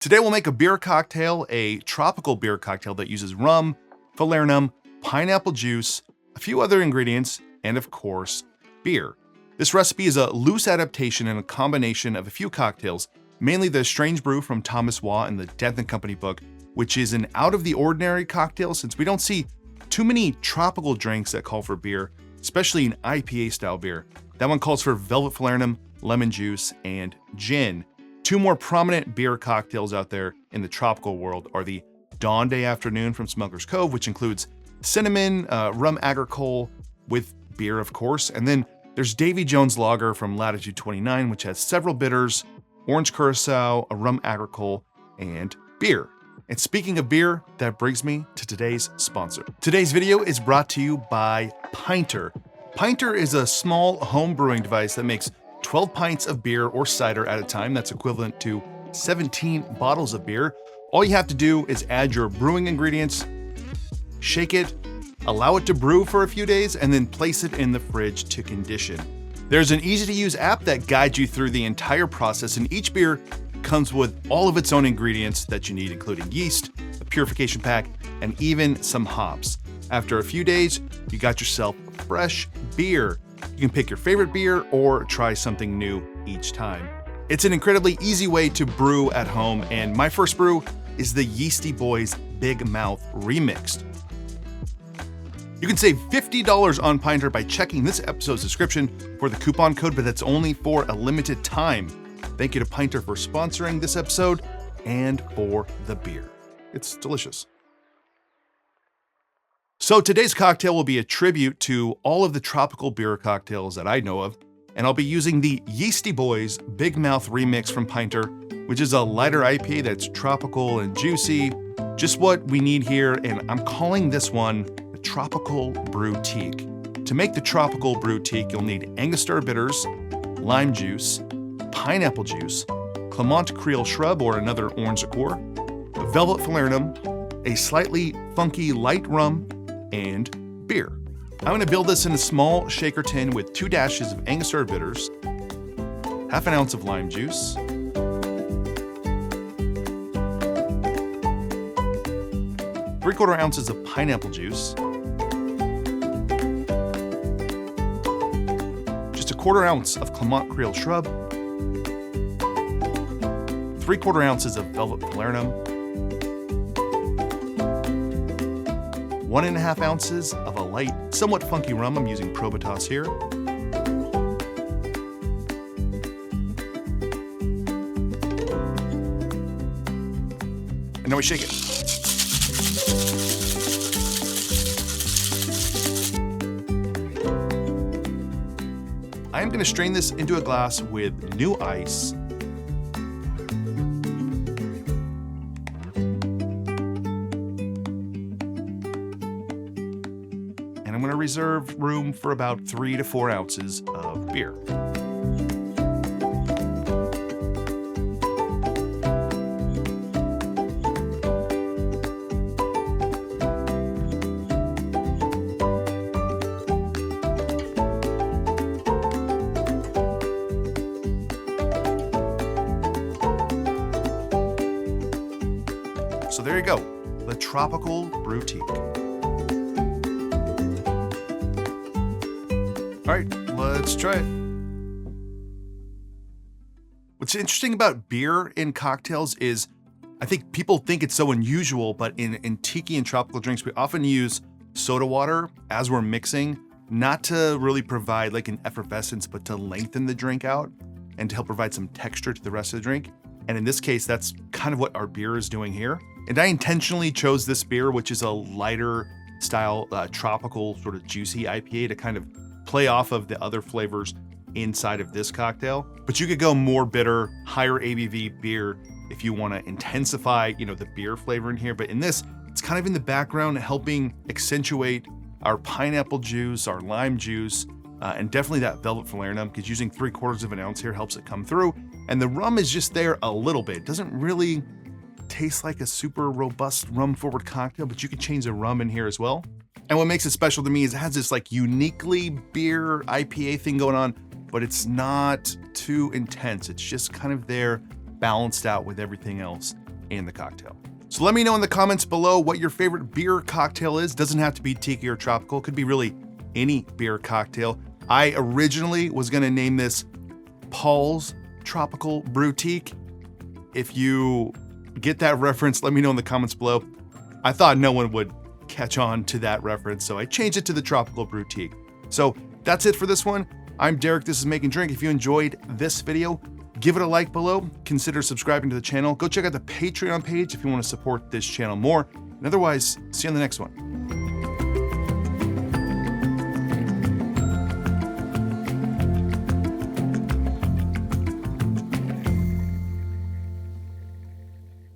Today we'll make a beer cocktail, a tropical beer cocktail that uses rum, falernum, pineapple juice, a few other ingredients, and of course, beer. This recipe is a loose adaptation and a combination of a few cocktails, mainly the Strange Brew from Thomas Waugh in the Death & Company book, which is an out-of-the-ordinary cocktail since we don't see too many tropical drinks that call for beer, especially an IPA-style beer. That one calls for velvet falernum, lemon juice, and gin. Two more prominent beer cocktails out there in the tropical world are the Dawn Day Afternoon from Smuggler's Cove, which includes cinnamon, rum agricole with beer, of course, and then there's Davy Jones Lager from Latitude 29, which has several bitters, orange curacao, a rum agricole, and beer. And speaking of beer, that brings me to today's sponsor. Today's video is brought to you by Pinter. Pinter is a small home brewing device that makes 12 pints of beer or cider at a time. That's equivalent to 17 bottles of beer. All you have to do is add your brewing ingredients, shake it, allow it to brew for a few days, and then place it in the fridge to condition. There's an easy-to-use app that guides you through the entire process, and each beer comes with all of its own ingredients that you need, including yeast, a purification pack, and even some hops. After a few days, you got yourself fresh beer. You can pick your favorite beer or try something new each time. It's an incredibly easy way to brew at home, and my first brew is the Yeasty Boys Big Mouth Remixed. You can save $50 on Pinter by checking this episode's description for the coupon code, but that's only for a limited time. Thank you to Pinter for sponsoring this episode and for the beer. It's delicious. So today's cocktail will be a tribute to all of the tropical beer cocktails that I know of, and I'll be using the Yeasty Boys Big Mouth Remix from Pinter, which is a lighter IPA that's tropical and juicy, just what we need here, and I'm calling this one the Tropical Brewtique. To make the Tropical Brewtique, you'll need Angostura bitters, lime juice, pineapple juice, Clement Creole shrub or another orange liqueur, velvet falernum, a slightly funky light rum, and beer. I'm going to build this in a small shaker tin with 2 dashes of Angostura bitters, half an ounce of lime juice, three-quarter ounces of pineapple juice, just a quarter ounce of Clement Creole shrub, 3/4 ounces of velvet falernum, 1.5 ounces of a light, somewhat funky rum. I'm using Probitas here. And now we shake it. I am going to strain this into a glass with new ice. And I'm going to reserve room for about 3 to 4 ounces of beer. So there you go, the Tropical Brewtique. All right, let's try it. What's interesting about beer in cocktails is I think people think it's so unusual, but in tiki and tropical drinks, we often use soda water as we're mixing, not to really provide like an effervescence, but to lengthen the drink out and to help provide some texture to the rest of the drink. And in this case, that's kind of what our beer is doing here. And I intentionally chose this beer, which is a lighter style, tropical sort of juicy IPA to kind of play off of the other flavors inside of this cocktail. But you could go more bitter, higher ABV beer if you want to intensify, the beer flavor in here. But in this, it's kind of in the background, helping accentuate our pineapple juice, our lime juice, and definitely that velvet falernum, because using 3/4 ounce here helps it come through. And the rum is just there a little bit. It doesn't really taste like a super robust rum-forward cocktail, but you can change the rum in here as well. And what makes it special to me is it has this like uniquely beer IPA thing going on, but it's not too intense. It's just kind of there, balanced out with everything else. and the cocktail. So let me know in the comments below what your favorite beer cocktail is. Doesn't have to be tiki or tropical. It could be really any beer cocktail. I originally was gonna name this Paul's Tropical Brewtique. If you get that reference, let me know in the comments below. I thought no one would catch on to that reference, so I changed it to the Tropical Brewtique. So that's it for this one. I'm Derek, this is Make and Drink. If you enjoyed this video, give it a like below, consider subscribing to the channel. Go check out the Patreon page if you want to support this channel more. And otherwise, see you on the next one.